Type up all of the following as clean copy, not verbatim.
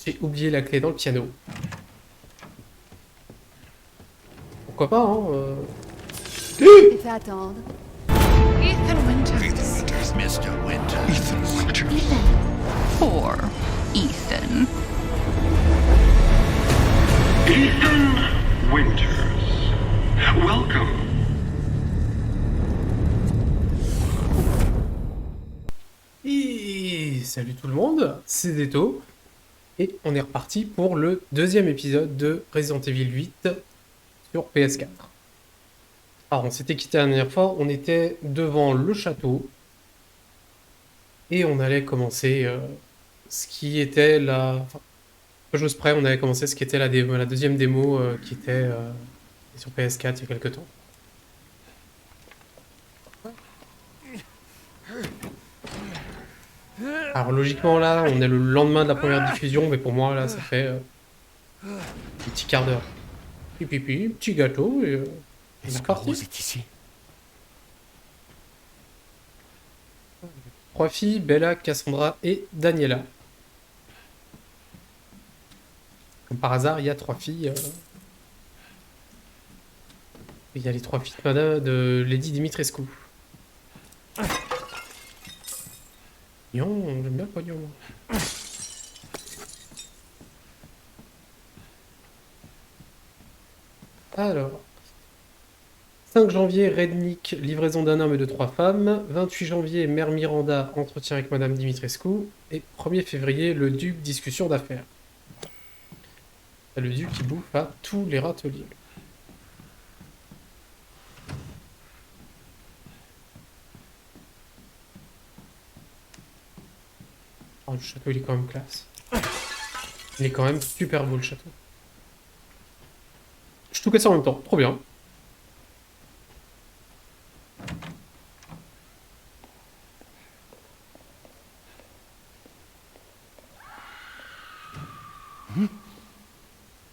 J'ai oublié la clé dans le piano. Pourquoi pas, hein Et fais attendre. Ethan Winters. Mr. Winter. Ethan Winters. Ethan. Poor Ethan. Ethan Winters. Welcome. Et salut tout le monde, c'est Deto. Et on est reparti pour le deuxième épisode de Resident Evil 8 sur PS4. Alors on s'était quitté la dernière fois, on était devant le château. Et on allait commencer ce qui était la... Enfin, peu chose près, on allait commencer ce qui était la deuxième démo qui était sur PS4 il y a quelques temps. Alors logiquement là, on est le lendemain de la première diffusion, mais pour moi là, ça fait un petit quart d'heure. Pipi, petit gâteau et c'est parti. Rose est ici. Trois filles, Bella, Cassandra et Daniela. Comme par hasard, il y a trois filles. Il y a les trois filles de Lady Dimitrescu. Pognon, j'aime bien le pognon. Alors, 5 janvier, Rednick, livraison d'un homme et de 3 femmes. 28 janvier, Mère Miranda, entretien avec Madame Dimitrescu. Et 1er février, le Duc, discussion d'affaires. Le Duc qui bouffe à tous les râteliers. Oh, le château, il est quand même classe. Il est quand même super beau, le château. Je tout casse en même temps, trop bien.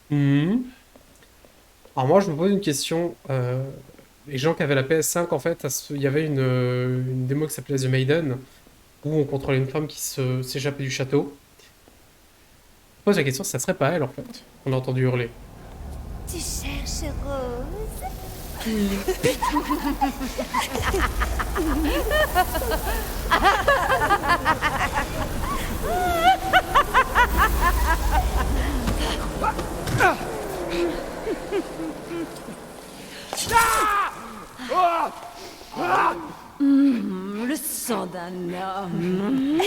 Mhm. Alors moi, je me pose une question. Les gens qui avaient la PS5, en fait, il y avait une démo qui s'appelait The Maiden, où on contrôlait une femme qui s'échappait du château. Je me pose la question si ça serait pas elle, en fait. On a entendu hurler. Tu cherches Rose? Le sang d'un homme.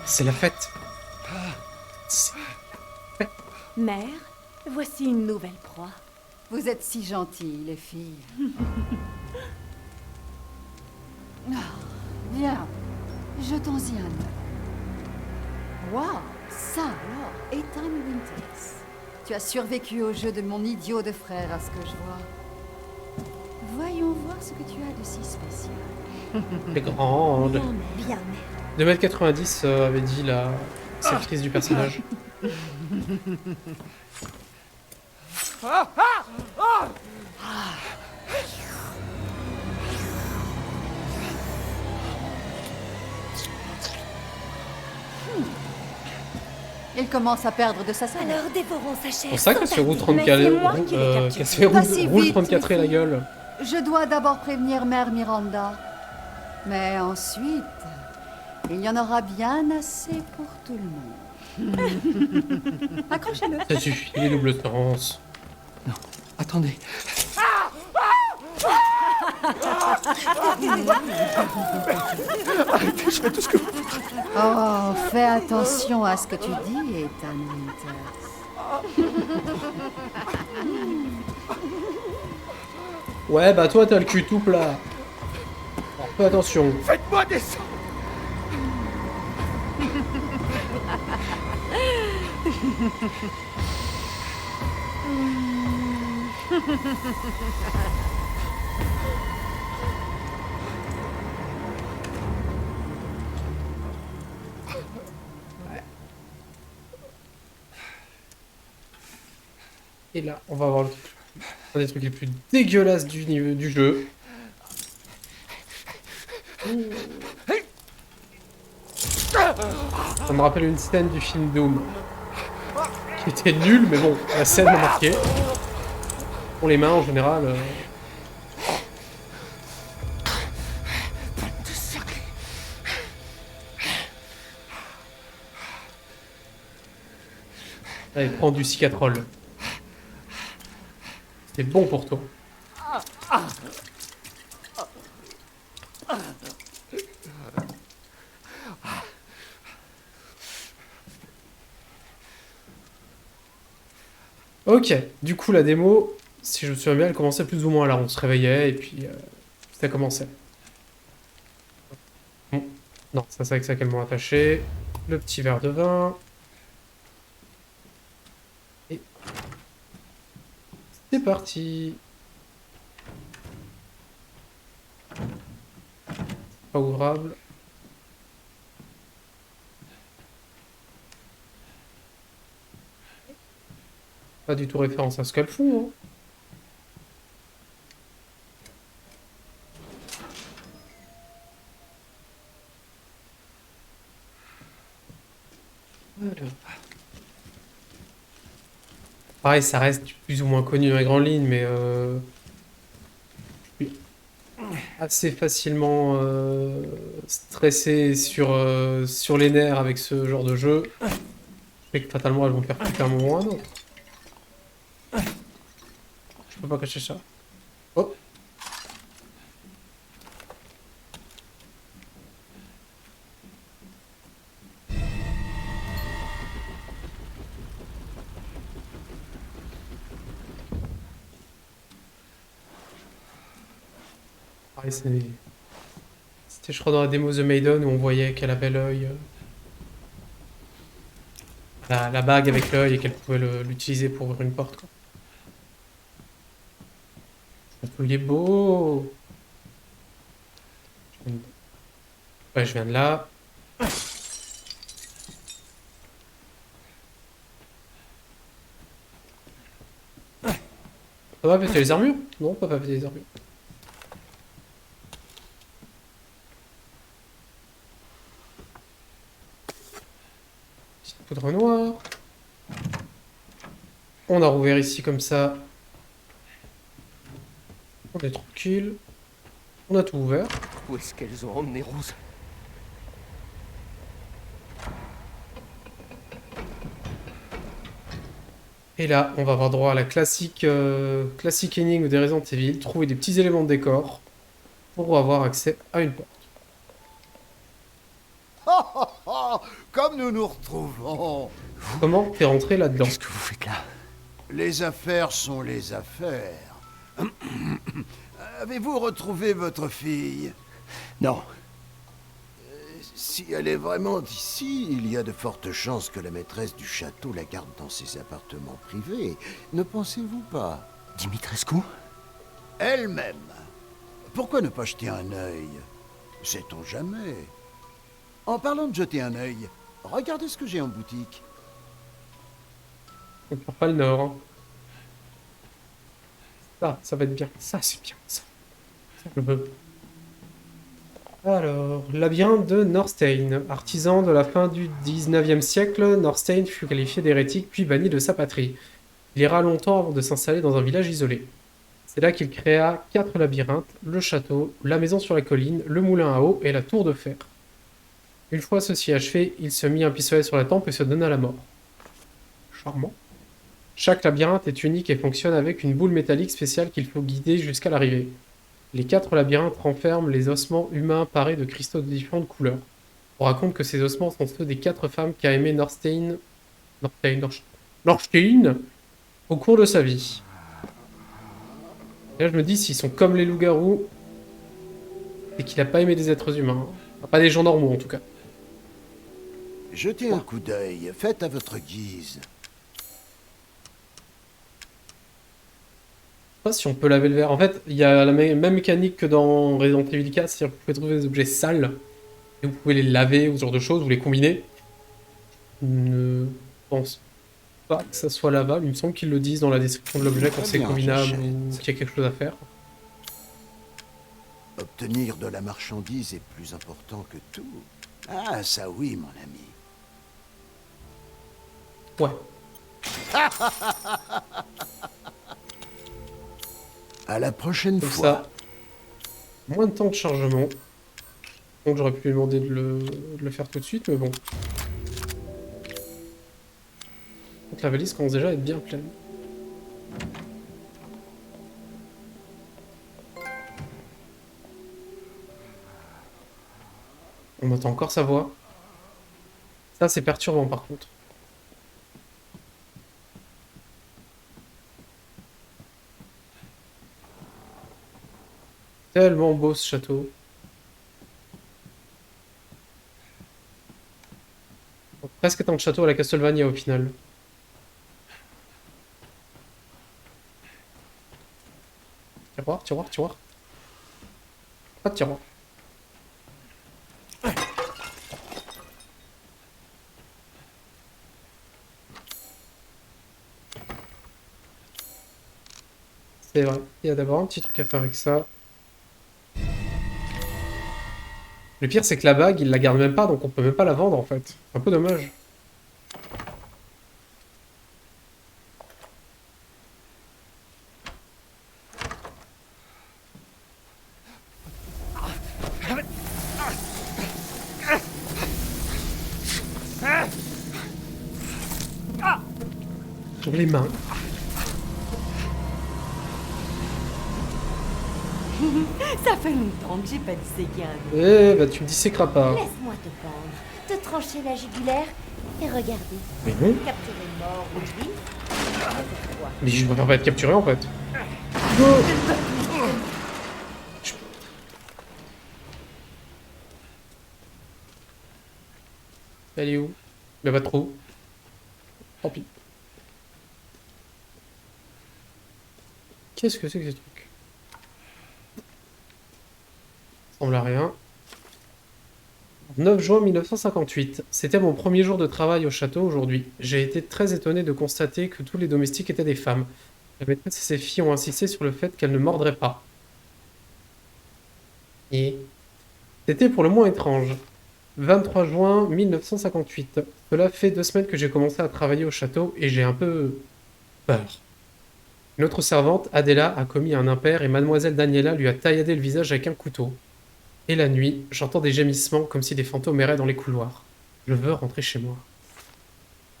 C'est la fête. C'est- Mère, voici une nouvelle proie. Vous êtes si gentilles, les filles. Ah, bien, jetons-y un œil. Waouh, ça alors, Ethan Winters. Tu as survécu au jeu de mon idiot de frère, à ce que je vois. Voyons voir ce que tu as de si spécial. Elle est grande. Bien, mère. Bien, mère. 2,90 m avait dit la actrice du personnage. Il commence à perdre de sa saveur. Alors dévorons sa chair. C'est pour ça qu'elle se fait roule sans tarder. Mais c'est moi 34 qui l'ai capturé. qu'elle se fait Pas si roule vite, 34 les la filles. gueule. Je dois d'abord prévenir Mère Miranda. Mais ensuite, il y en aura bien assez pour tout le monde. Accrochez-le. Ça suffit, les doubles sens. Non, attendez. Arrêtez, je fais tout ce que vous voudrez. Oh, fais attention à ce que tu dis, Ethan Winters. Ouais, bah toi, t'as le cul tout plat. Alors, fais attention. Faites-moi descendre. Et là, on va avoir un des trucs les plus dégueulasses du jeu. Ça me rappelle une scène du film Doom. Qui était nulle, mais bon, la scène m'a marqué. Pour les mains, en général... Allez, prends du cicatrol. C'est bon pour toi. Ok, du coup la démo, si je me souviens bien, elle commençait plus ou moins là. On se réveillait et puis ça commençait. Bon. Non, ça c'est avec ça qu'elles m'ont attaché. Le petit verre de vin. Et c'est parti. Pas ouvrable. Pas du tout référence à ce qu'elles font. Hein. Alors. Pareil, ça reste plus ou moins connu dans les grandes lignes, mais je suis assez facilement stressé sur les nerfs avec ce genre de jeu. Je sais que fatalement elles vont me faire flipper un moment ou un autre. Je peux pas cacher ça. Oh. Pareil, c'était je crois dans la démo The Maiden où on voyait qu'elle avait l'œil... la bague avec l'œil et qu'elle pouvait l'utiliser pour ouvrir une porte, quoi. Il est beau. Ouais, je viens de là. Ça va péter les armures? Non, pas péter les armures. Petite poudre noire. On a rouvert ici comme ça. On est tranquille. On a tout ouvert. Où est-ce qu'elles ont emmené Rose? Et là, on va avoir droit à la classique énigme des Resident Evil. Trouver des petits éléments de décor pour avoir accès à une porte. Comme nous nous retrouvons. Comment t'es rentré là-dedans? Qu'est-ce que vous faites là? Les affaires sont les affaires. Avez-vous retrouvé votre fille? Non. Si elle est vraiment ici, il y a de fortes chances que la maîtresse du château la garde dans ses appartements privés. Ne pensez-vous pas? Dimitrescu? Elle-même. Pourquoi ne pas jeter un œil? Sait-on jamais? En parlant de jeter un œil, regardez ce que j'ai en boutique. On perd pas le nord. Hein. Ça va être bien. Ça, c'est bien. Ça, je veux. Alors, labyrinthe de Norstein. Artisan de la fin du 19e siècle, Norstein fut qualifié d'hérétique puis banni de sa patrie. Il ira longtemps avant de s'installer dans un village isolé. C'est là qu'il créa 4 labyrinthes, le château, la maison sur la colline, le moulin à eau et la tour de fer. Une fois ceci achevé, il se mit un pistolet sur la tempe et se donna la mort. Charmant. Chaque labyrinthe est unique et fonctionne avec une boule métallique spéciale qu'il faut guider jusqu'à l'arrivée. Les 4 labyrinthes renferment les ossements humains parés de cristaux de différentes couleurs. On raconte que ces ossements sont ceux des 4 femmes qu'a aimé Norstein au cours de sa vie. Et là je me dis, s'ils sont comme les loups-garous, c'est qu'il n'a pas aimé des êtres humains. Enfin, pas des gens normaux en tout cas. Jetez un coup d'œil, faites à votre guise. Je sais pas si on peut laver le verre. En fait, il y a la même mécanique que dans Resident Evil 4, c'est-à-dire que vous pouvez trouver des objets sales et vous pouvez les laver ou ce genre de choses, ou les combiner. Je pense pas que ça soit Laval. Il me semble qu'ils le disent dans la description de l'objet quand Très c'est bien, combinable j'achète. ou qu'il y a quelque chose à faire. Obtenir de la marchandise est plus important que tout. Ah, ça oui, mon ami. Ouais. À la prochaine Comme fois. ça, moins de temps de chargement. Donc j'aurais pu lui demander de le faire tout de suite, mais bon. Donc la valise commence déjà à être bien pleine. On entend encore sa voix. Ça, c'est perturbant par contre. Tellement beau ce château. Presque tant de château à la Castlevania au final. Tiroir, tiroir, tiroir. Pas de tiroir. C'est vrai. Il y a d'abord un petit truc à faire avec ça. Le pire, c'est que la bague, il la garde même pas, donc on peut même pas la vendre en fait. C'est un peu dommage. Sur les mains. Ça fait longtemps que j'ai pas disséqué un loup. Eh bah tu me disséqueras pas. Laisse-moi te pendre, te trancher la jugulaire et regarder. Mais non. Capturer mort ou vif, avec toi. Mais je préfère pas être capturé en fait. Elle est où? Bah pas trop. Tant pis. Qu'est-ce que c'est que ce truc? Ça ressemble à rien. 9 juin 1958. C'était mon premier jour de travail au château aujourd'hui. J'ai été très étonné de constater que tous les domestiques étaient des femmes. La maîtresse et ses filles ont insisté sur le fait qu'elles ne mordraient pas. Et c'était pour le moins étrange. 23 juin 1958. Cela fait 2 semaines que j'ai commencé à travailler au château et j'ai un peu peur. Une autre servante, Adela, a commis un impair et mademoiselle Daniela lui a tailladé le visage avec un couteau. Et la nuit, j'entends des gémissements comme si des fantômes erraient dans les couloirs. Je veux rentrer chez moi.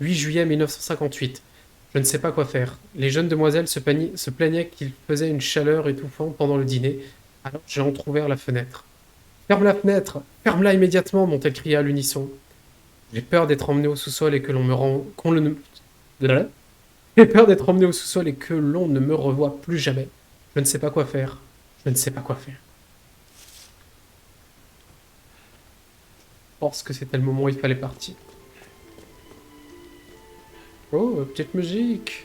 8 juillet 1958. Je ne sais pas quoi faire. Les jeunes demoiselles se plaignaient qu'il faisait une chaleur étouffante pendant le dîner, alors j'ai entrouvert la fenêtre. Ferme la fenêtre! Ferme-la immédiatement! M'ont-elles crié à l'unisson. J'ai peur d'être emmené au sous-sol et que l'on me qu'on le ne... J'ai peur d'être emmené au sous-sol et que l'on ne me revoie plus jamais. Je ne sais pas quoi faire. Je ne sais pas quoi faire. Je pense que c'était le moment où il fallait partir. Oh, petite musique.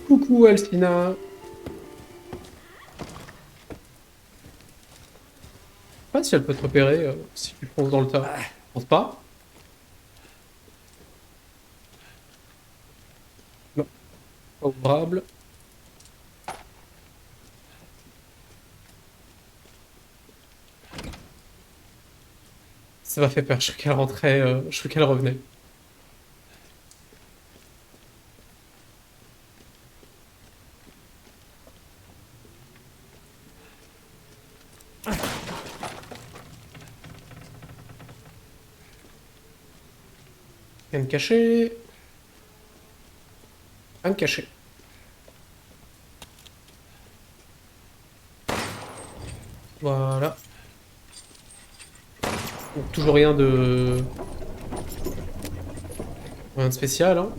Coucou Alcina. Je sais pas si elle peut te repérer si tu fonces dans le tas. Je pense pas. Non. Pas ouvrable. Ça m'a fait peur, je crois qu'elle rentrait, je crois qu'elle revenait. Rien de caché. Rien de caché. Voilà. Donc, toujours rien de... Rien de spécial, hein.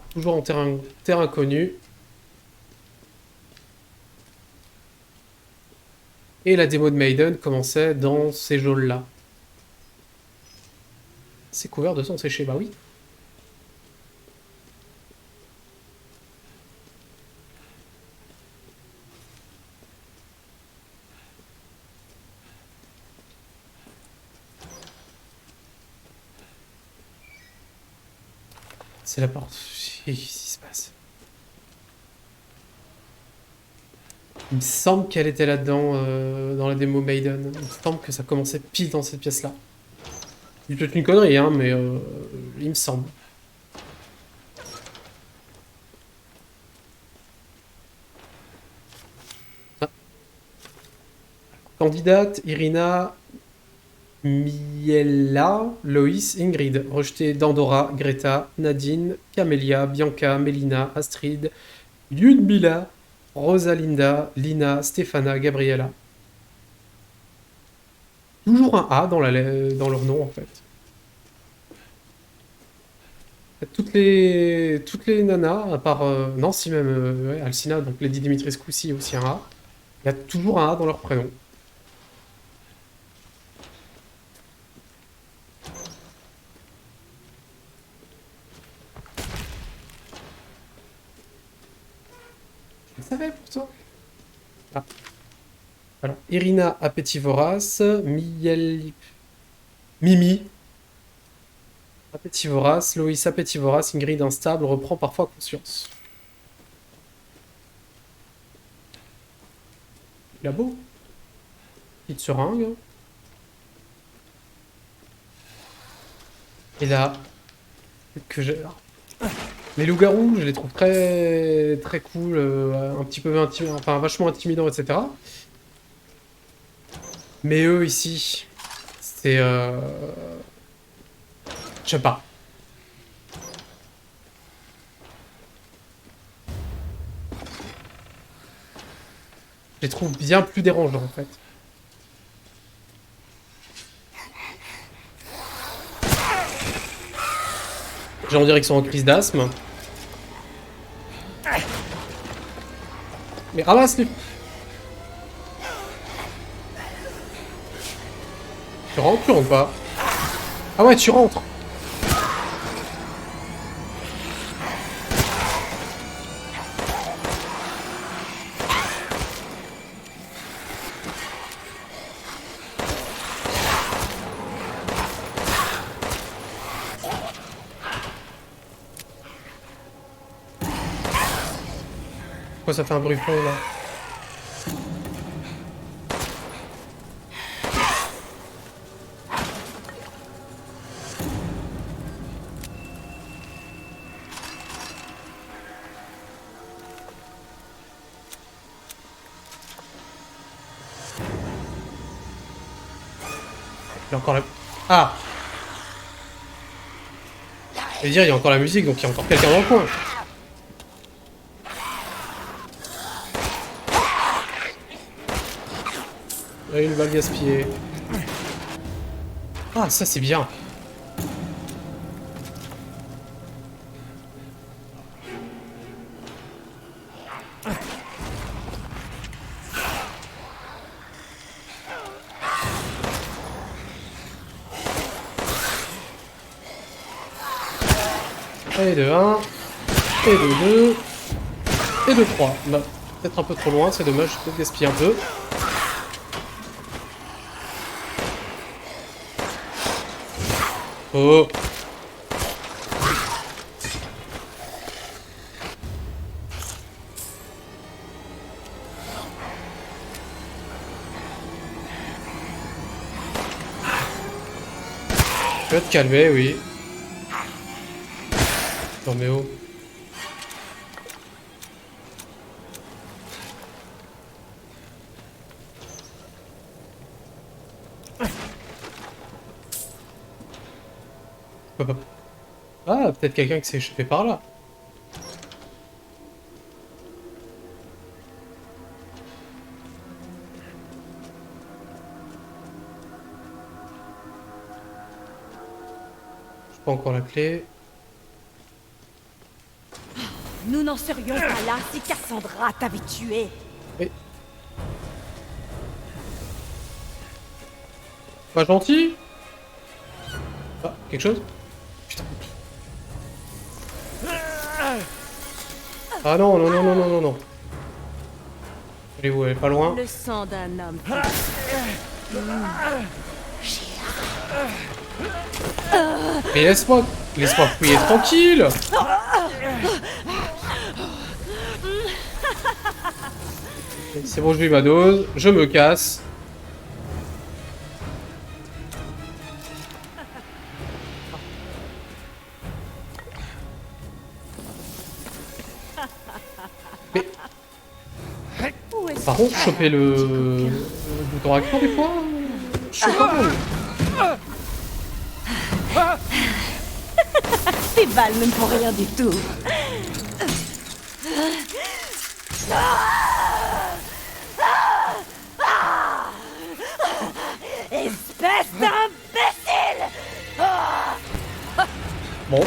Toujours en terrain connu. Et la démo de Maiden commençait dans ces geôles-là. C'est couvert de sang séché, bah oui. C'est la porte. Qu'est-ce qui se passe? Il me semble qu'elle était là-dedans, dans la démo Maiden. Il me semble que ça commençait pile dans cette pièce-là. C'est peut-être une connerie, hein, mais il me semble. Ah. Candidate, Irina, Miella, Loïs, Ingrid. Rejetée Dandora, Greta, Nadine, Camélia, Bianca, Mélina, Astrid, Lyudmila, Rosalinda, Lina, Stefana, Gabriella. Toujours un A dans leur nom en fait. Toutes les nanas, à part non si même ouais, Alcina, donc Lady Dimitrescu aussi un A. Il y a toujours un A dans leur prénom. Je le savais pourtant. Ah. Alors, Irina Appétit Vorace, Mimi Appétit Vorace, Loïs Appétit Vorace, Ingrid Instable reprend parfois conscience. Il a beau. Petite seringue. Et là, que j'ai... Les loups-garous, je les trouve très très cool, un petit peu intimidants, enfin vachement intimidants, etc. Mais eux ici, c'est je sais pas. Je les trouve bien plus dérangeants en fait. J'en dirais qu'ils sont en crise d'asthme. Mais ramasse-les. Tu rentres ou pas? Ah ouais, tu rentres. Pourquoi ça fait un bruit fond là? Il y a encore la... Ah! Je veux dire, il y a encore la musique, donc il y a encore quelqu'un dans le coin. Une balle gaspillée. Ah, ça c'est bien. Et de 1, et de 2, et de 3. Bah, peut-être un peu trop loin, c'est dommage, je vais peut-être gaspiller un peu. Oh. Je vais te calmer, oui. Non mais oh. Ah, peut-être quelqu'un qui s'est échappé par là. Je pas encore la clé. Nous n'en serions pas là si Cassandra t'avait tué. Oui. Pas gentil. Ah, quelque chose? Putain. Ah non, non, non, non, non, non, non. Elle est où? Elle est pas loin. Le sang d'un homme. Mais laisse-moi fouiller tranquille. C'est bon, je vis ma dose, je me casse. Mais... Par contre, choper le bouton action des fois, je sais pas. Tes balles ne me font rien du tout. Espèce d'imbécile! Bon.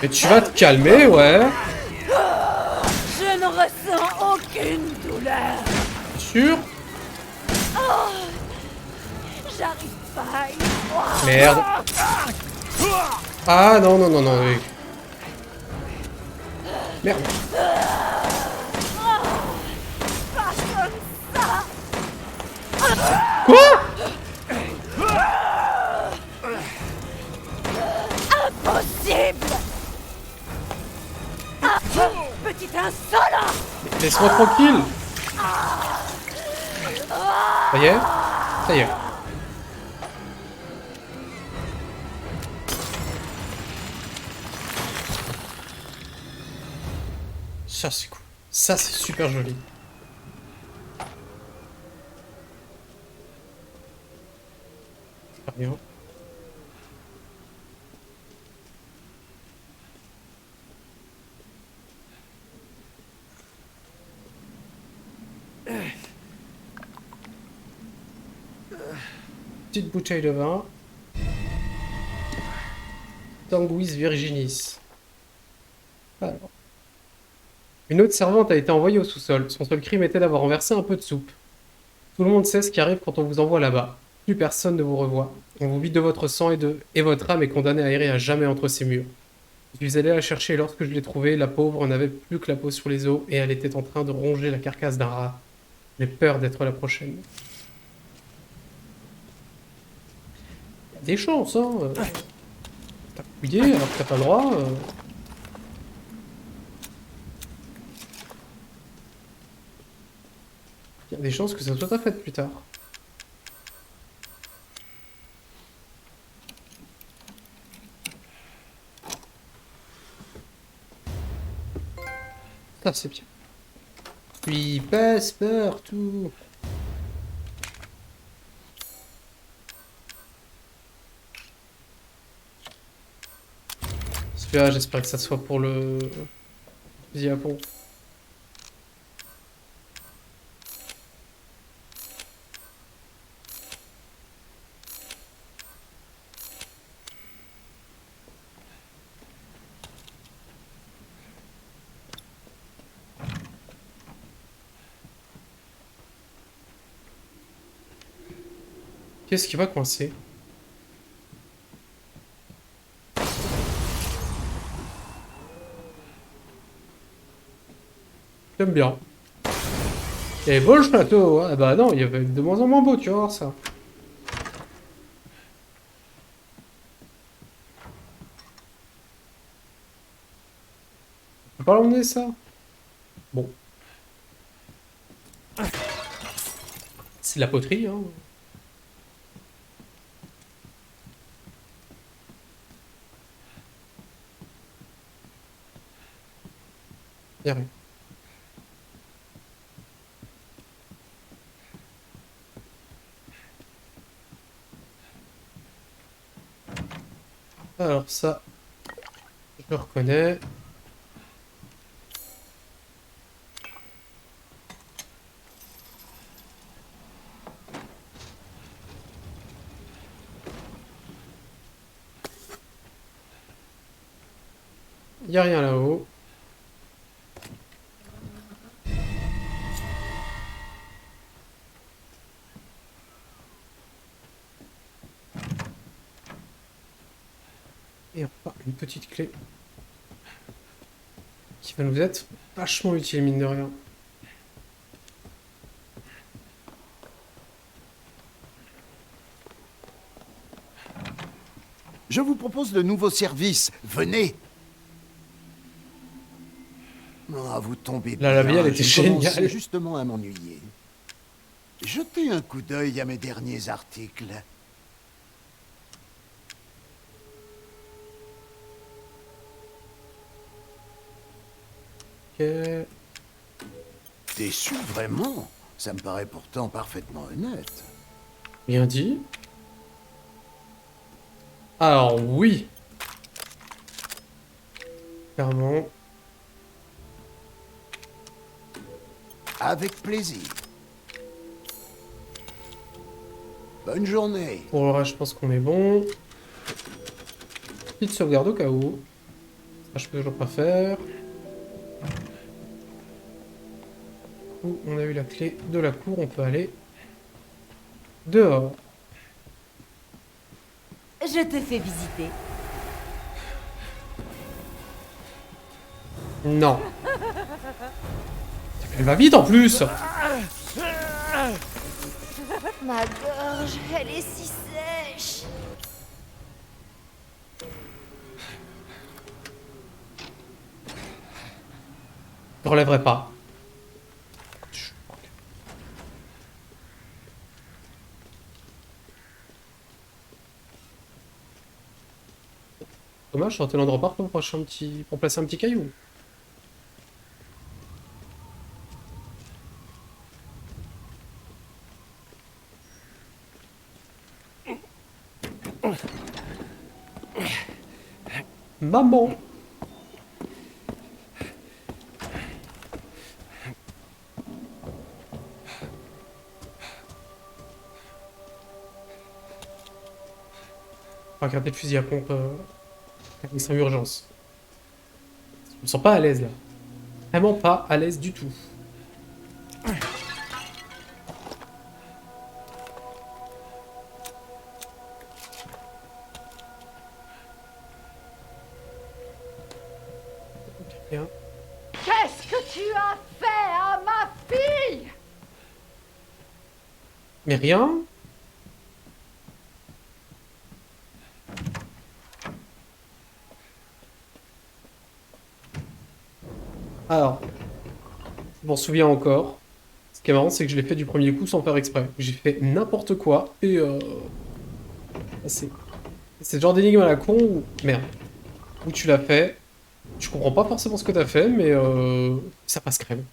Mais tu vas te calmer, ouais. Je ne ressens aucune douleur. Sûr? J'arrive pas à y croire. Merde. Ah non, non, non, non. Oui. Merde. Pas comme ça. Quoi? Impossible. Ah, petit insolent. Laisse-moi tranquille. Ça y est? Ça y est. Ça c'est cool. Ça c'est super joli. Super bien. Petite bouteille de vin. Tanguis virginis. Alors. Une autre servante a été envoyée au sous-sol. Son seul crime était d'avoir renversé un peu de soupe. Tout le monde sait ce qui arrive quand on vous envoie là-bas. Plus personne ne vous revoit. On vous vide de votre sang et votre âme est condamnée à errer à jamais entre ces murs. Je suis allé la chercher et lorsque je l'ai trouvée, la pauvre n'avait plus que la peau sur les os et elle était en train de ronger la carcasse d'un rat. J'ai peur d'être la prochaine. Y a des chances, hein. T'as fouillé alors que t'as pas le droit. Il y a des chances que ça soit ta fête plus tard. Ça c'est bien. Puis passe partout. Celui-là, j'espère que ça soit pour le fusil à pompe. Qu'est-ce qui va coincer? J'aime bien. Il est beau le château, hein. Ah bah non, il y avait de moins en moins beau, tu vas voir ça. On peut pas l'emmener ça? Bon. C'est de la poterie, hein. Y'a rien. Alors ça, je le reconnais. Il n'y a rien là-haut. Et enfin, une petite clé. qui va nous être vachement utile, mine de rien. Je vous propose de nouveaux services. Venez. Ah, vous tombez bien. La vie, elle était J'ai commencé géniale. justement à m'ennuyer. Jetez un coup d'œil à mes derniers articles. Ok. Déçu, vraiment? Ça me paraît pourtant parfaitement honnête. Bien dit. Alors, oui. Clairement. Avec plaisir. Bonne journée. Pour le reste, je pense qu'on est bon. Petite sauvegarde au cas où. Ça, je peux toujours pas faire. Où on a eu la clé de la cour, on peut aller dehors. Je te fais visiter. Non. Elle va vite en plus. Ma gorge, elle est si sèche. Je relèverai pas. Dommage, je sortais l'endroit partout pour placer un petit caillou. Maman! Regardez le fusil à pompe. C'est urgence. Je me sens pas à l'aise là. Vraiment pas à l'aise du tout. Bien. Qu'est-ce que tu as fait à ma fille? Mais rien. Alors, je m'en souviens encore. Ce qui est marrant, c'est que je l'ai fait du premier coup sans faire exprès. J'ai fait n'importe quoi et c'est le genre d'énigme à la con où merde, où tu l'as fait, tu comprends pas forcément ce que t'as fait, mais ça passe crème.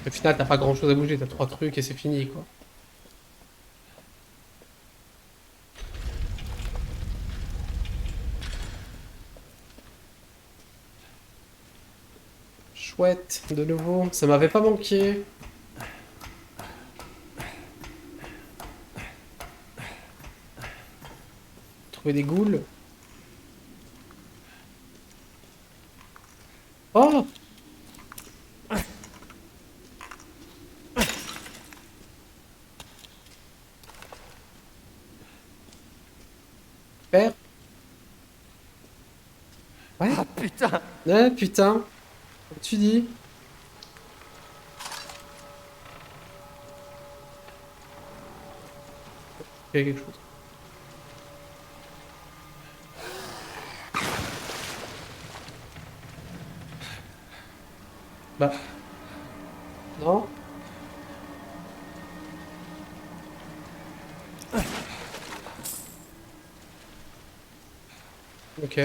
Au final, t'as pas grand chose à bouger, t'as 3 trucs et c'est fini quoi. Chouette, de nouveau, ça m'avait pas manqué. Trouver des ghouls. Oh! Père? Ouais? Ah putain! Ouais, putain. Comme tu dis. Il y a quelque chose. Bah. Non? Ok.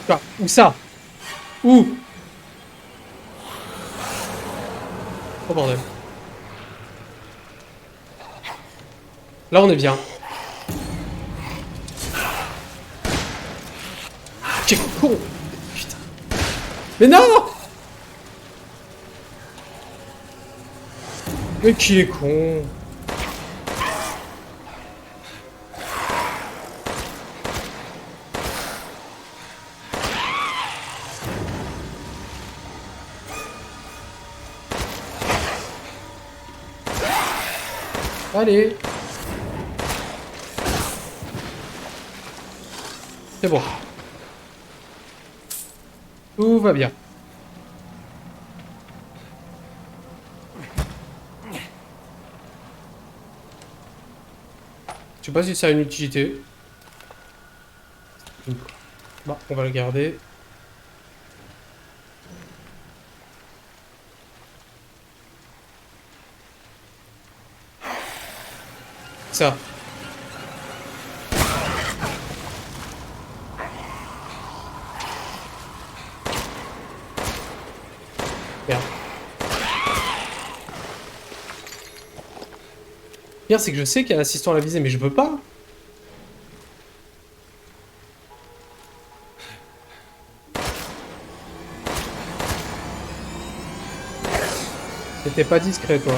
Ah, où ça? Où? Oh bordel. Là on est bien. Quel con! Putain. Mais non! Mais qui est con? Allez. C'est bon. Tout va bien. Je sais pas si ça a une utilité. Bah, on va le garder. Ça. Merde. Le pire, c'est que je sais qu'il y a un assistant à la visée, mais je veux pas. T'étais pas discret, toi.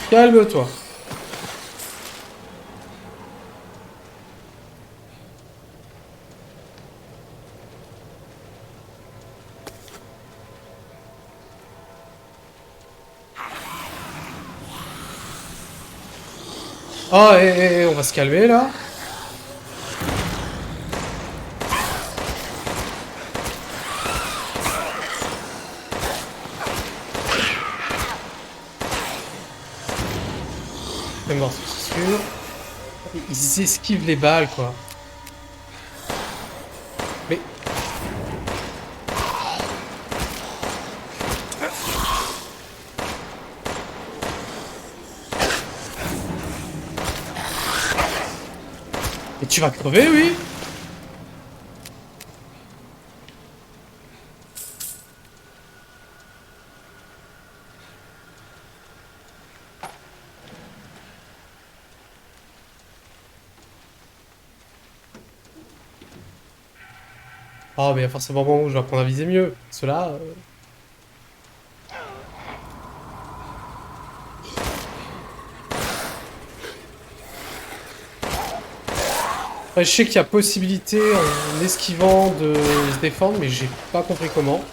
Calme-toi. Oh, on va se calmer, là. C'est mort, c'est sûr. Ils esquivent les balles, quoi. Mais... Mais tu vas crever, oui. Oh, mais il y a forcément un moment où je vais apprendre à viser mieux. Cela. Après, je sais qu'il y a possibilité en esquivant de se défendre, mais j'ai pas compris comment.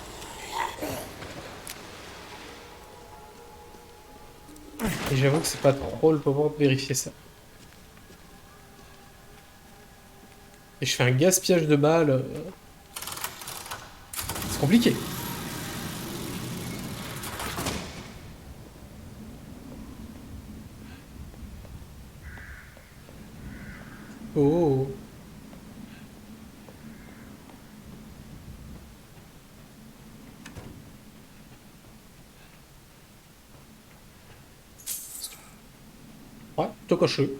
Et j'avoue que c'est pas trop le moment de vérifier ça. Et je fais un gaspillage de balles. C'est compliqué. Oh. Ouais, plutôt coché.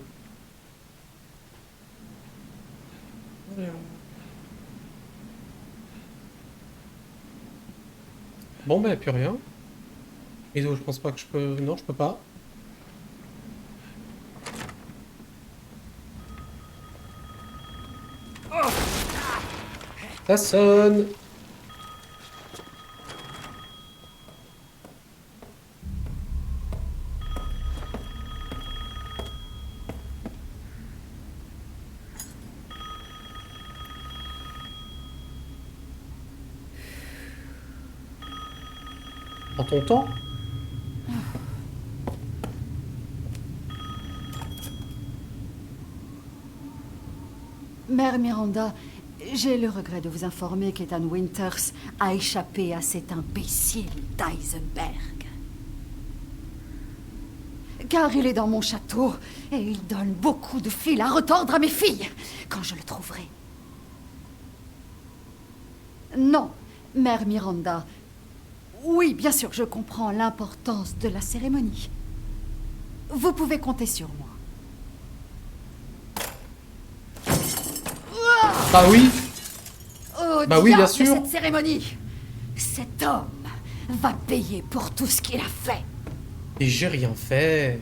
Bon, bah, plus rien. Et donc, je pense pas que je peux... Non, je peux pas. Ça sonne. Prends ton temps. Mère Miranda, j'ai le regret de vous informer qu'Ethan Winters a échappé à cet imbécile d'Eisenberg. Car il est dans mon château et il donne beaucoup de fil à retordre à mes filles quand je le trouverai. Non, Mère Miranda. Oui, bien sûr, je comprends l'importance de la cérémonie. Vous pouvez compter sur moi. Bah oui. Au Bah oui, bien diable sûr. cette cérémonie. Cet homme va payer pour tout ce qu'il a fait. Et j'ai rien fait.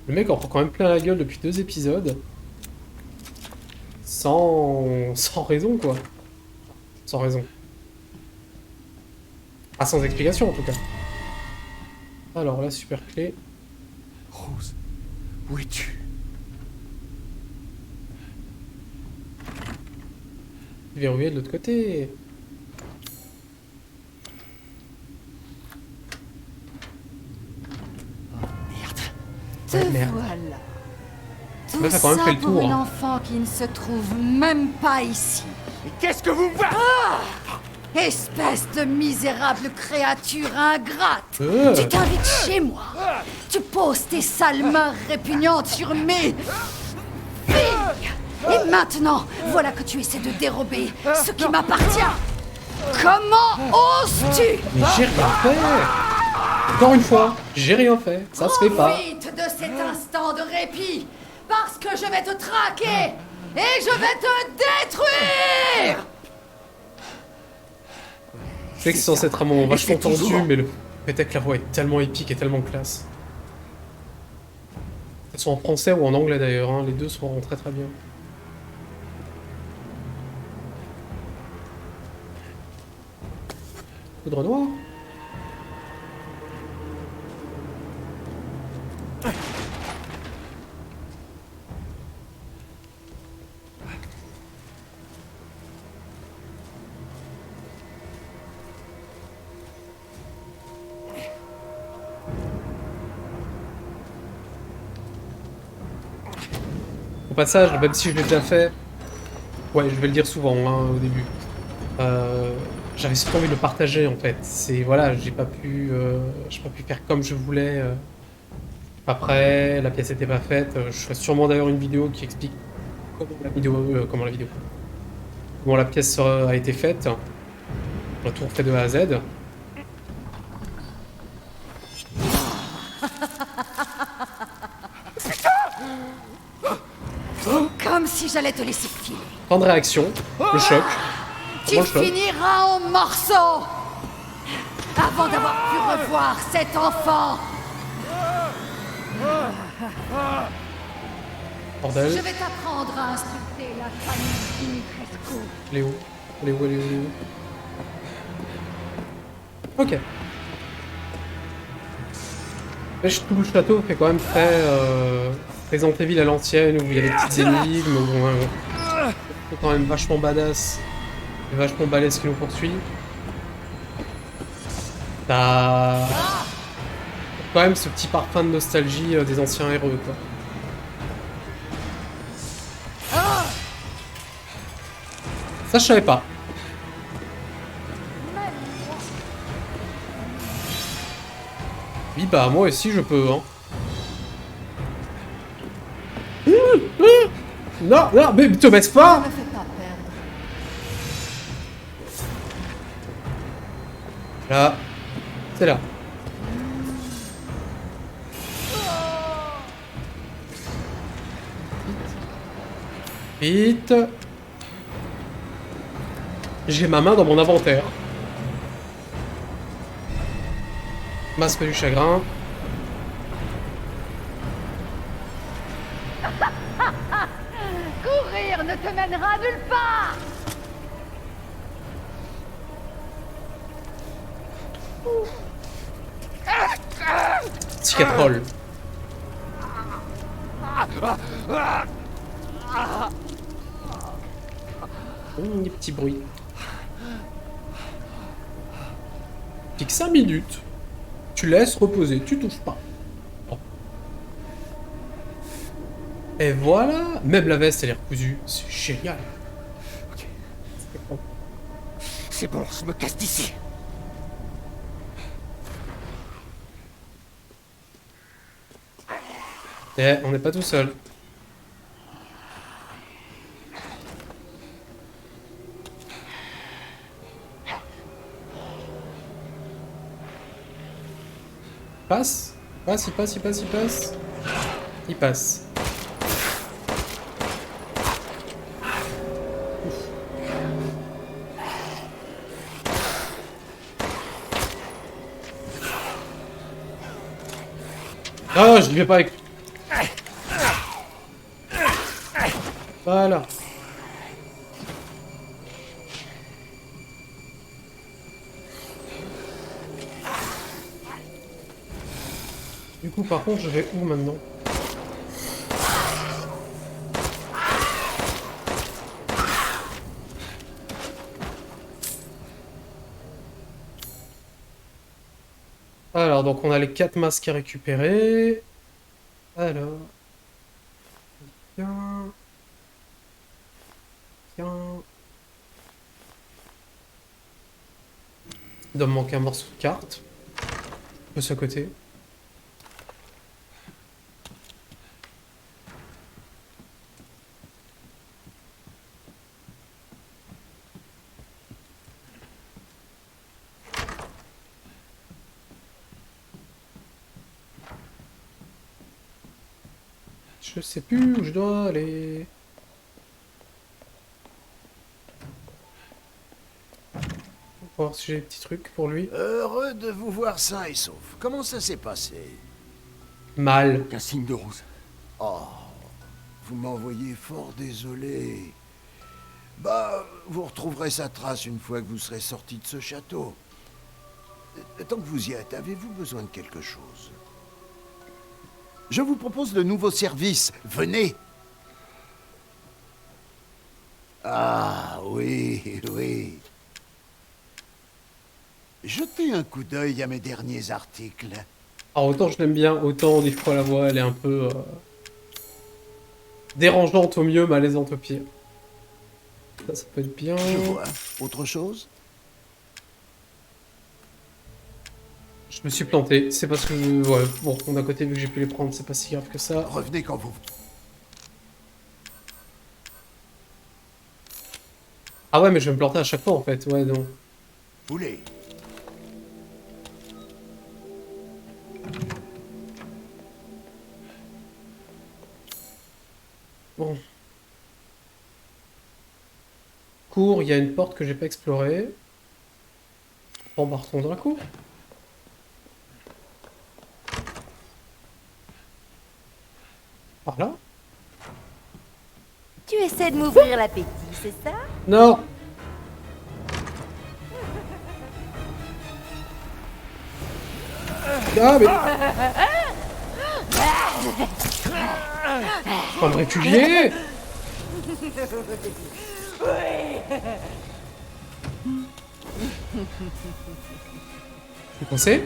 Le mec en prend quand même plein la gueule depuis 2 épisodes. Sans raison, quoi. Sans raison. Ah, sans explication, en tout cas. Alors, la super clé. Rose, où es-tu? verrouillé de l'autre côté. Te Ouais, merde. voilà. Tout Meuf a quand même ça fait le pour tour, un hein. enfant qui ne se trouve même pas ici. Mais qu'est-ce que vous me faites? Espèce de misérable créature ingrate. Tu t'invites chez moi. Tu poses tes sales mains répugnantes sur mes filles. Et maintenant, voilà que tu essaies de dérober ce qui m'appartient. Comment oses-tu? Mais j'ai rien fait. Encore une fois, j'ai rien fait. Ça se fait pas. Profite de cet instant de répit, parce que je vais te traquer et je vais te détruire. Je sais que c'est censé être un moment vachement c'est toujours- tendu, mais le fait est que la voix est tellement épique et tellement classe. Elles sont en français ou en anglais d'ailleurs, hein. Les deux sont très très bien. Poudre noire. Au passage, même si je l'ai déjà fait, ouais, je vais le dire souvent hein, au début. J'avais surtout envie de le partager en fait. C'est voilà, j'ai pas pu faire comme je voulais. Après, la pièce n'était pas faite. Je ferai sûrement d'ailleurs une vidéo qui explique comment la pièce a été faite. On a tout refait de A à Z. Comme si j'allais te laisser filer. Temps de réaction, le choc. Tu Comment le choc? finiras en morceaux avant d'avoir pu revoir cet enfant. Je Bordel. vais t'apprendre à insulter la famille Dimitrescu. Elle est où? Elle est où? Elle est où? Elle est où? Ok. Mais tout le château fait quand même très Resident Evil à l'ancienne, où il y a des petites énigmes, où c'est quand même vachement badass et vachement balèze qui nous poursuit. T'as quand même ce petit parfum de nostalgie des anciens héros, quoi. Ça, je savais pas. Oui, bah, moi aussi, je peux, hein. Non, non, mais te baisse Ne pas! me fais pas perdre. Là. C'est là. Vite. J'ai ma main dans mon inventaire. Masque du chagrin. Courir ne te mènera nulle part. Cicatrol. Des petits bruits. Pique 5 minutes. Tu laisses reposer, tu touches pas. Bon. Et voilà. Même la veste, elle est recousue. C'est génial. Ok. C'est bon, je me casse d'ici. Eh, on n'est pas tout seul. Passe. Passe, il passe, il passe, il passe. Il passe. Ouf. Ah, je n'y vais pas avec. Voilà. Du coup, par contre, je vais où maintenant? Alors, donc on a les 4 masques à récupérer. Alors... Tiens... Tiens... Il doit me manquer un morceau de carte. De ce côté. Je sais plus où je dois aller. On va voir si j'ai des petits trucs pour lui. Heureux de vous voir sain et sauf. Comment ça s'est passé? Mal. Un signe de rose. Oh, vous m'envoyez fort désolé. Bah, vous retrouverez sa trace une fois que vous serez sorti de ce château. Tant que vous y êtes, avez-vous besoin de quelque chose? Je vous propose de nouveaux services. Venez. Ah, oui, oui. Jetez un coup d'œil à mes derniers articles. Alors autant je l'aime bien, autant des fois la voix elle est un peu dérangeante au mieux, malaisante au pire. Ça peut être bien. Je vois. Autre chose? Je me suis planté, c'est parce que... Ouais, bon, d'un côté vu que j'ai pu les prendre, c'est pas si grave que ça. Revenez quand vous... Ah ouais mais je vais me planter à chaque fois en fait, ouais donc. voulez. Bon. Cours, il y a une porte que j'ai pas explorée. Embarquons dans la cour. Par là? Tu essaies de m'ouvrir l'appétit, c'est ça? Non! Ah mais... Je vais me réfugier! Vous pensez?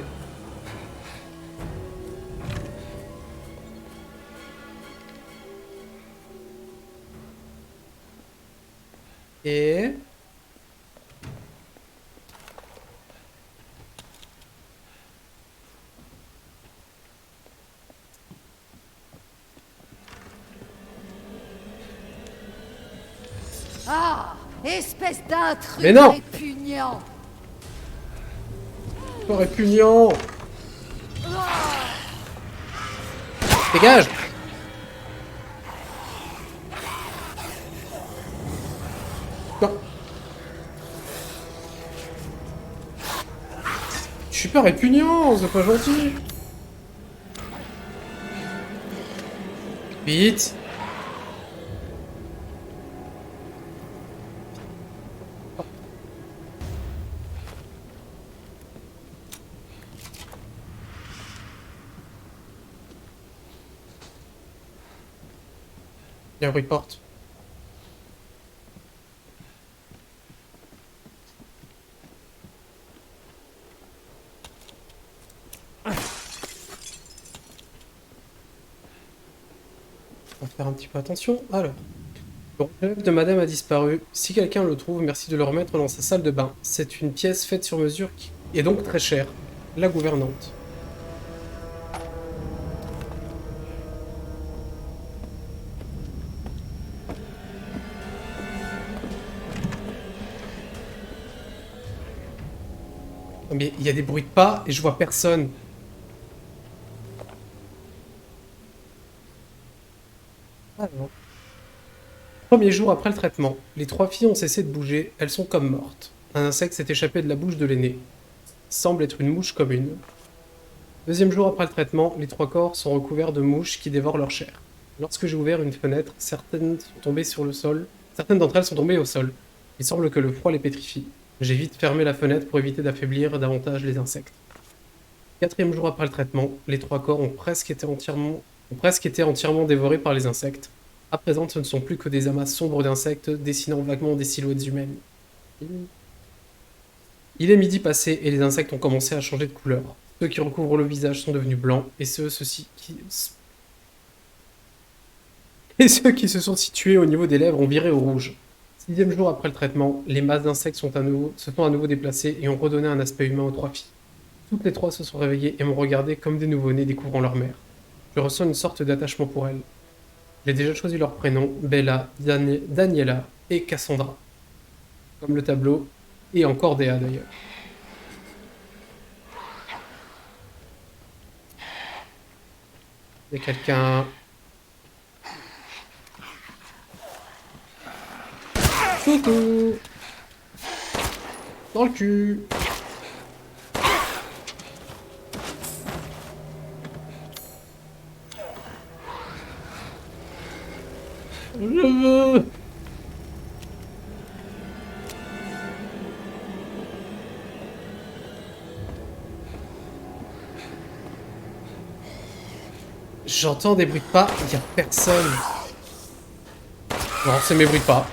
Et... Ah, espèce d'intrus Mais non! répugnant. Pas répugnant! Dégage! Non. Je suis pas répugnant, c'est pas gentil! Vite! Il y a un bruit de porte. On va faire un petit peu attention. Alors. Le rêve de madame a disparu. Si quelqu'un le trouve, merci de le remettre dans sa salle de bain. C'est une pièce faite sur mesure qui est donc très chère. La gouvernante. Mais il y a des bruits de pas et je vois personne. Alors. Premier jour après le traitement, les 3 filles ont cessé de bouger, elles sont comme mortes. Un insecte s'est échappé de la bouche de l'aînée. Semble être une mouche commune. Deuxième jour après le traitement, les 3 corps sont recouverts de mouches qui dévorent leur chair. Lorsque j'ai ouvert une fenêtre, certaines sont tombées sur le sol. Certaines d'entre elles sont tombées au sol. Il semble que le froid les pétrifie. J'ai vite fermé la fenêtre pour éviter d'affaiblir davantage les insectes. 4e jour après le traitement, les 3 corps ont presque été entièrement dévorés par les insectes. À présent, ce ne sont plus que des amas sombres d'insectes dessinant vaguement des silhouettes humaines. Il est midi passé et les insectes ont commencé à changer de couleur. Ceux qui recouvrent le visage sont devenus blancs, et et ceux qui se sont situés au niveau des lèvres ont viré au rouge. 6e jour après le traitement, les masses d'insectes se sont à nouveau déplacées et ont redonné un aspect humain aux 3 filles. Toutes les 3 se sont réveillées et m'ont regardé comme des nouveau-nés découvrant leur mère. Je ressens une sorte d'attachement pour elles. J'ai déjà choisi leurs prénoms, Bella, Daniela et Cassandra. Comme le tableau, et encore Déa d'ailleurs. Il y a quelqu'un... Coucou! Dans le cul! Je veux... J'entends des bruits de pas, il y a personne. Non, c'est mes bruits de pas.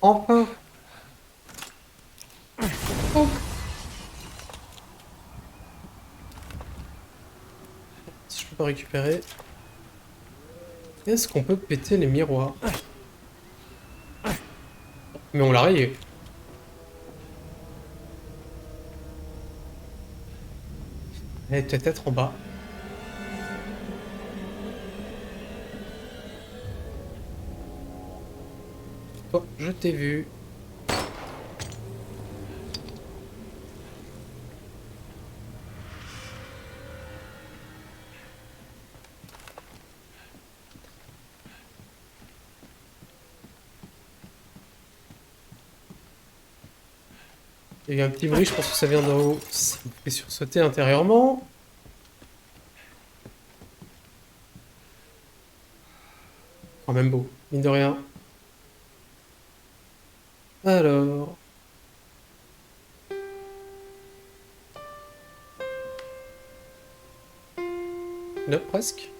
Enfin. Oh. Si je peux pas récupérer. Est-ce qu'on peut péter les miroirs? Mais on l'a rayé. Elle est peut-être en bas. Toi, je t'ai vu. Il y a eu un petit bruit, je pense que ça vient d'en haut. Ça me fait sursauter intérieurement. Quand même beau, mine de rien. Alors... Là, presque.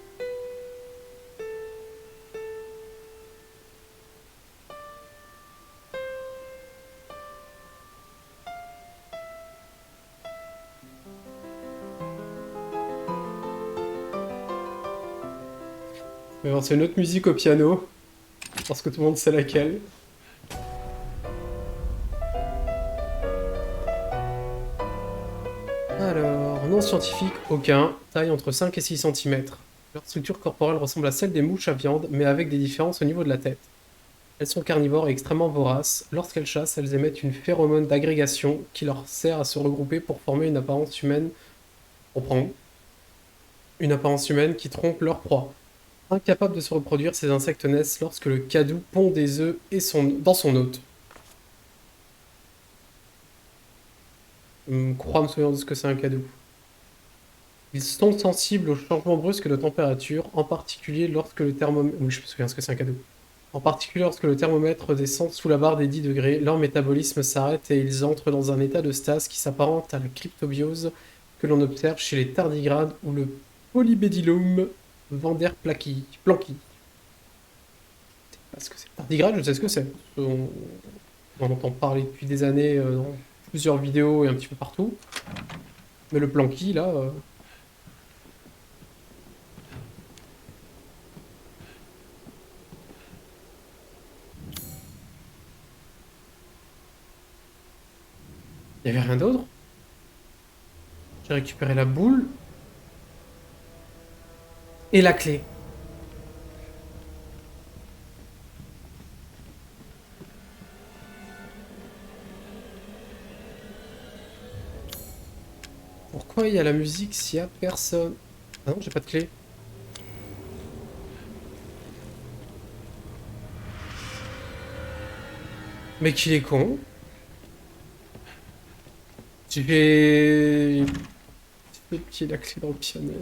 On va voir, c'est une autre musique au piano. Parce que tout le monde sait laquelle. Alors, non scientifique, aucun. Taille entre 5 et 6 cm. Leur structure corporelle ressemble à celle des mouches à viande, mais avec des différences au niveau de la tête. Elles sont carnivores et extrêmement voraces. Lorsqu'elles chassent, elles émettent une phéromone d'agrégation qui leur sert à se regrouper pour former une apparence humaine. Une apparence humaine qui trompe leur proie. Incapables de se reproduire, ces insectes naissent lorsque le cadou pond des œufs dans son hôte. Je crois me souvenir de ce que c'est un cadou. Ils sont sensibles aux changements brusques de température, en particulier lorsque le thermomètre... Oui, je me souviens de ce que c'est un cadou. En particulier lorsque le thermomètre descend sous la barre des 10 degrés, leur métabolisme s'arrête et ils entrent dans un état de stase qui s'apparente à la cryptobiose que l'on observe chez les tardigrades ou le Polybedilum vanderplanki. Parce que c'est tardigrade, je sais ce que c'est. On en entend parler depuis des années dans plusieurs vidéos et un petit peu partout. Mais le planqui, là... Il n'y avait rien d'autre. J'ai récupéré la boule. Et la clé. Pourquoi il y a la musique s'il y a personne? Ah non, j'ai pas de clé. Mais qu'il est con. J'ai pied la clé dans le piano.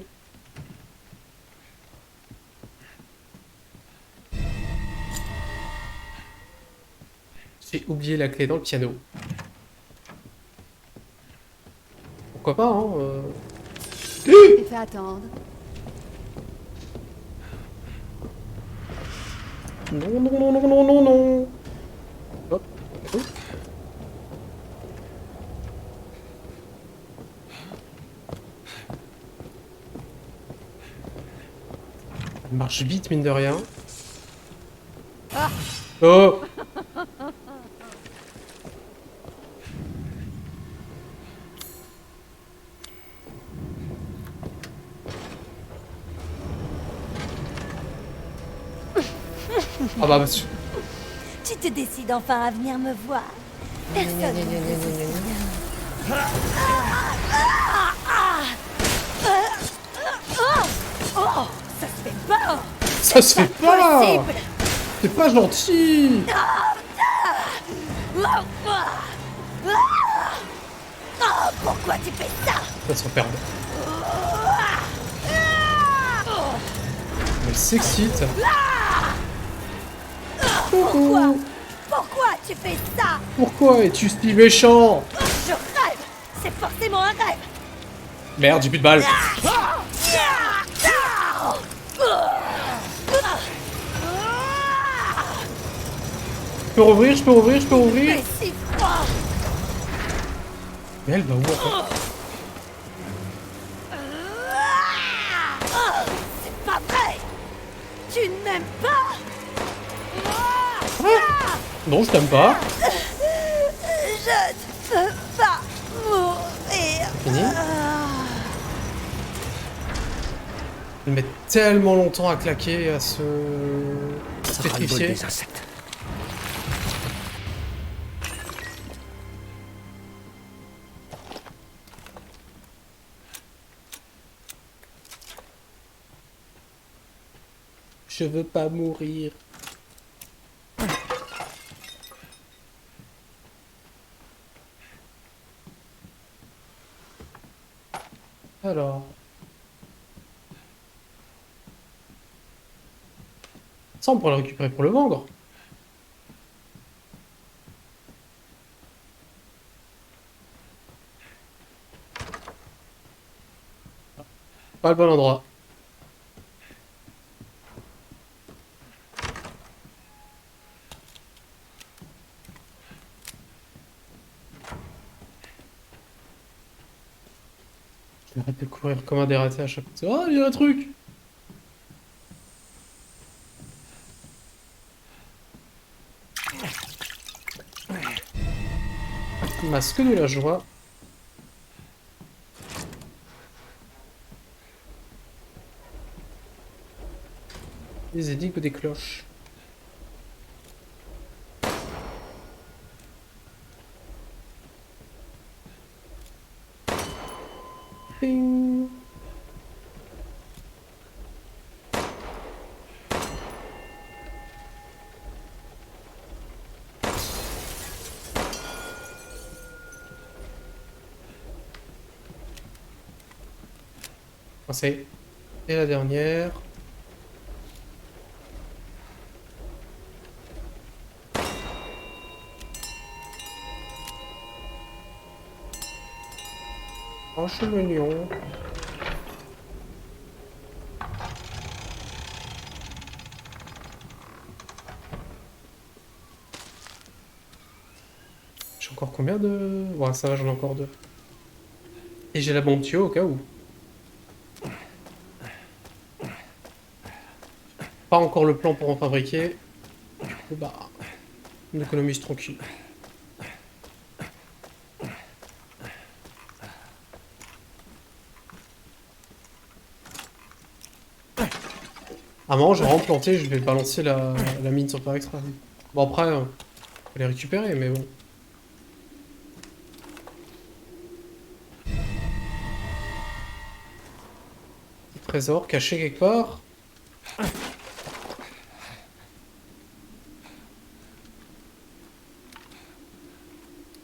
J'ai oublié la clé dans le piano. Pourquoi pas, hein Et fais attendre. Non, non, non, non, non, non, non. Hop. Hop. Elle marche vite, mine de rien. Oh! Ah bah, monsieur. Tu te décides enfin à venir me voir. Personne ne résiste. Oh, ça se fait pas. Ça se fait pas! Possible. C'est pas gentil! Oh, pourquoi tu fais ça? Ça se perd. Elle s'excite. Pourquoi? Pourquoi tu fais ça? Pourquoi es-tu si méchant? Je rêve. C'est forcément un rêve. Merde, j'ai plus de balles. Je peux rouvrir, je peux rouvrir, je peux rouvrir. Mais si froid. Mais elle va où encore? C'est pas vrai. Tu ne m'aimes pas. Non, je t'aime pas. Je ne veux pas mourir. Fini. Elle met tellement longtemps à claquer, à se pétrifier. Des insectes. Je veux pas mourir. Alors. Ça, on pourrait le récupérer pour le vendre. Pas le bon endroit. Je vais arrêter de courir comme un dératé à chaque fois. Oh, il y a un truc! Masque de la joie. Les énigmes des cloches. Ping. C'est et la dernière. Oh, je suis mignon. J'ai encore combien de... Ouais, ça va, j'en ai encore deux. Et j'ai la bombe tuyau au cas où. Pas encore le plan pour en fabriquer. Du coup, bah, on économise tranquille. À un moment, j'ai vraiment planté, je vais balancer la mine sans faire exprès. Bon, après, faut les récupérer, mais bon. Trésor caché quelque part.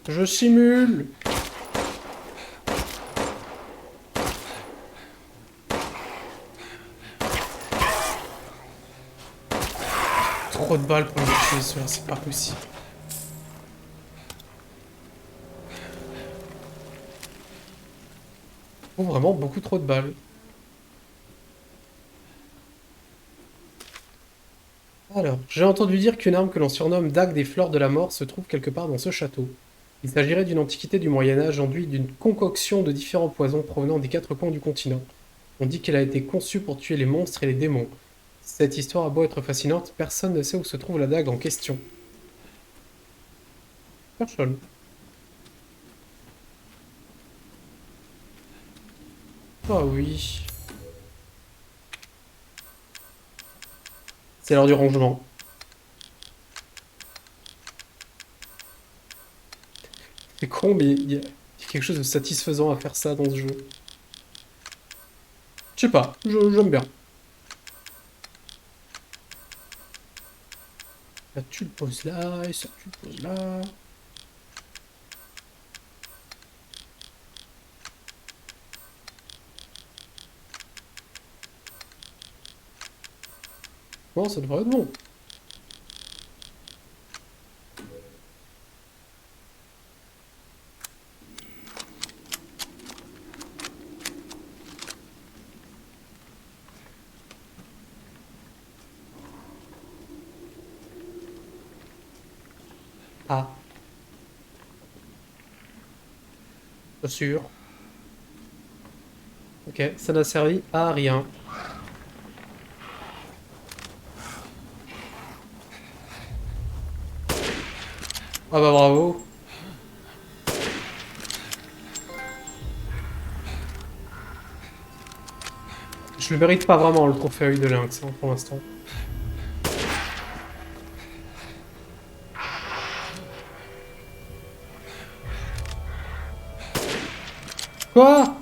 Je simule. Trop de balles pour me tuer, celui-là, c'est pas possible. Oh, vraiment beaucoup trop de balles. Alors, j'ai entendu dire qu'une arme que l'on surnomme dague des fleurs de la mort se trouve quelque part dans ce château. Il s'agirait d'une antiquité du Moyen-Âge enduite d'une concoction de différents poisons provenant des quatre coins du continent. On dit qu'elle a été conçue pour tuer les monstres et les démons. Cette histoire a beau être fascinante, personne ne sait où se trouve la dague en question. Personne. Ah oui. C'est l'heure du rangement. C'est con, mais il y a quelque chose de satisfaisant à faire ça dans ce jeu. Je sais pas, j'aime bien. Là, tu le poses là, et ça, tu le poses là. Bon, ça devrait être bon. Ah. Bien sûr. Ok, ça n'a servi à rien. Ah bah bravo. Je le mérite pas vraiment le trophée œil de lynx hein, pour l'instant. Quoi?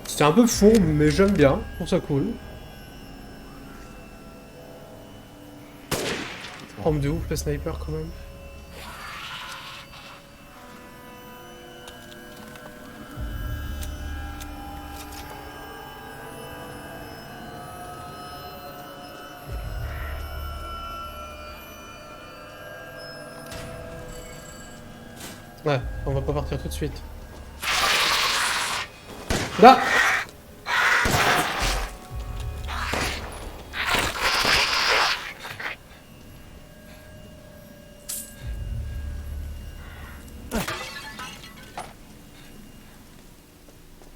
C'est un peu fourbe, mais j'aime bien. Je trouve ça cool. Arme de ouf le sniper quand même. Ouais, on va pas partir tout de suite. Là!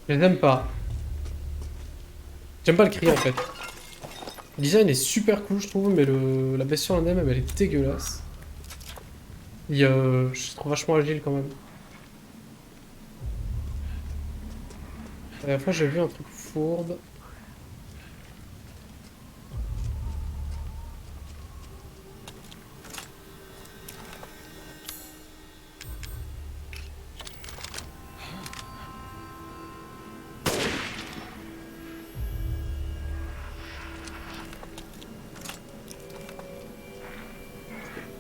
Je les aime pas. J'aime pas le cri en fait. Le design est super cool je trouve, mais la blessure en elle-même elle est dégueulasse. Je le trouve vachement agile quand même. La dernière fois j'ai vu un truc fourbe.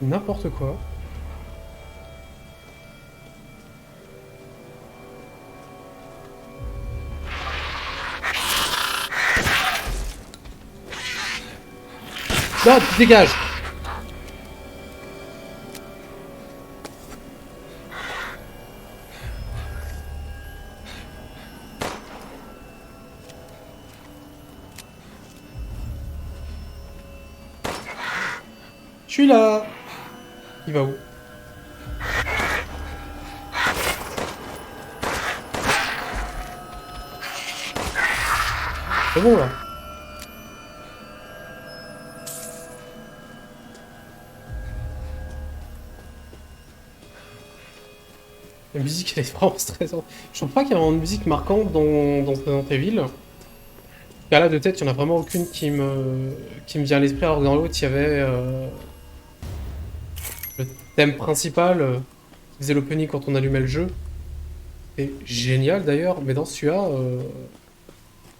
N'importe quoi. Non, dégage! Je suis là! Il va où? C'est bon là. La musique elle est vraiment stressante. Je trouve pas qu'il y a vraiment de musique marquante dans Resident Evil. Car là de tête, il n'y en a vraiment aucune qui me vient à l'esprit, alors que dans l'autre il y avait le thème principal qui faisait l'opening quand on allumait le jeu. C'est génial d'ailleurs, mais dans celui-là,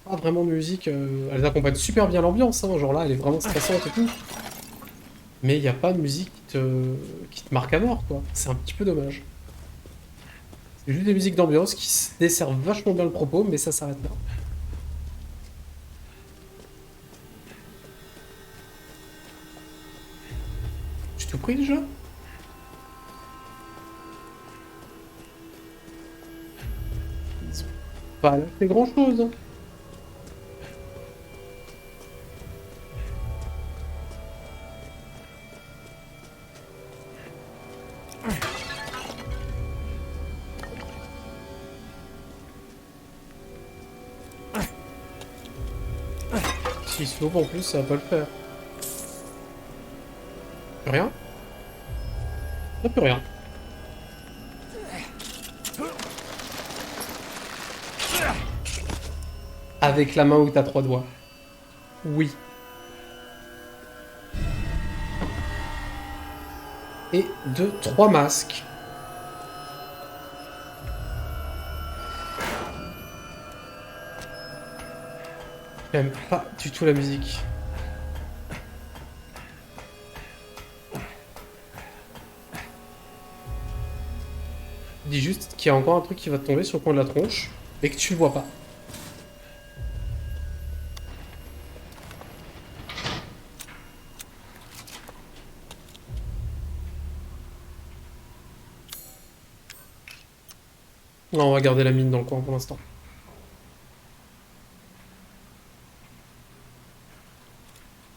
pas vraiment de musique. Elle accompagne super bien l'ambiance, hein, genre là elle est vraiment stressante et tout. Mais il n'y a pas de musique qui te marque à mort, quoi. C'est un petit peu dommage. C'est juste des musiques d'ambiance qui desservent vachement bien le propos, mais ça s'arrête là. pris déjà? Pas là, c'est grand chose. Hein. S'il se loupe en plus, ça va pas le faire. Plus rien? Y'a plus rien. Avec la main où t'as 3 doigts. Oui. Et 3 masques. J'aime pas du tout la musique. Je dis juste qu'il y a encore un truc qui va te tomber sur le coin de la tronche et que tu le vois pas. Non, on va garder la mine dans le coin pour l'instant.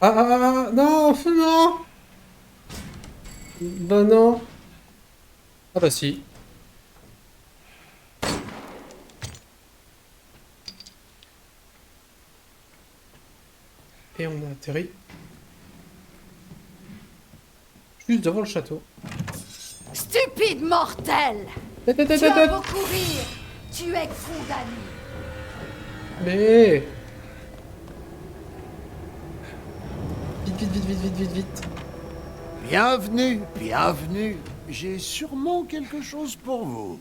Non, non. Bah non. Ah bah si. Et on a atterri juste devant le château. Stupide mortel! Tu as beau courir, tu es condamné. Mais... Vite. Bienvenue, bienvenue. J'ai sûrement quelque chose pour vous.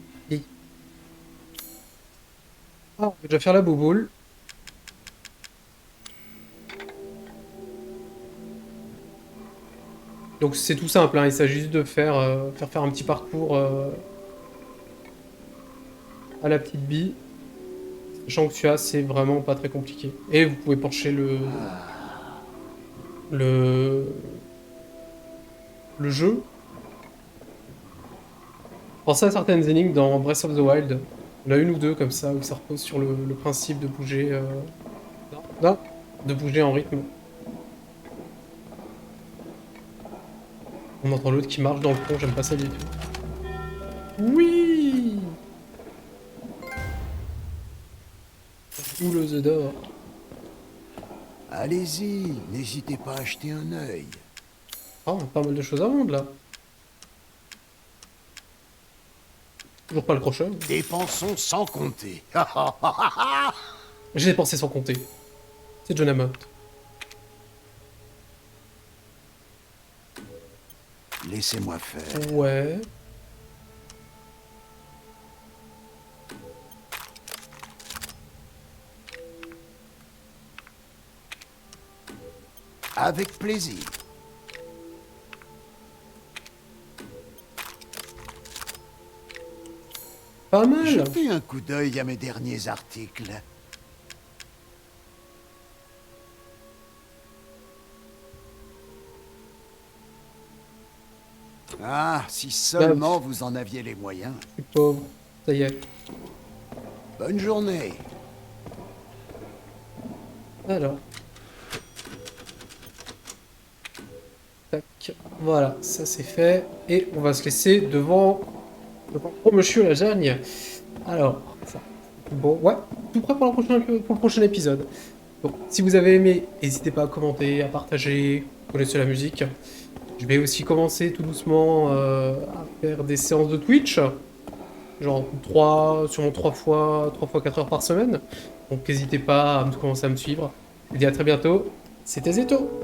Ah, on va déjà faire la bouboule. Donc c'est tout simple, hein, il s'agit juste de faire un petit parcours à la petite bille. Sachant que celui-là, c'est vraiment pas très compliqué. Et vous pouvez pencher le jeu. Pensez à certaines énigmes dans Breath of the Wild. On a une ou deux comme ça, où ça repose sur le principe de bouger... Non, de bouger en rythme. On entend l'autre qui marche dans le pont, j'aime pas ça du tout. Oui! Houleuse d'or. Allez-y, n'hésitez pas à jeter un œil. Ah, on a pas mal de choses à vendre là. Toujours pas le crochet. Dépensons sans compter. J'ai dépensé sans compter. C'est John Hammond. Laissez-moi faire. Ouais. Avec plaisir. Pas mal. Jetez un coup d'œil à mes derniers articles. Ah, si seulement vous en aviez les moyens. Je suis pauvre. Ça y est. Bonne journée. Alors. Tac. Voilà, ça c'est fait. Et on va se laisser devant Monsieur Lasagne. Alors, ça. Bon, ouais, tout prêt pour le prochain épisode. Donc, si vous avez aimé, n'hésitez pas à commenter, à partager. Vous connaissez la musique. Je vais aussi commencer tout doucement à faire des séances de Twitch. Genre sûrement 3 fois 4 heures par semaine. Donc n'hésitez pas à commencer à me suivre. Je vous dis à très bientôt. C'était Zeto.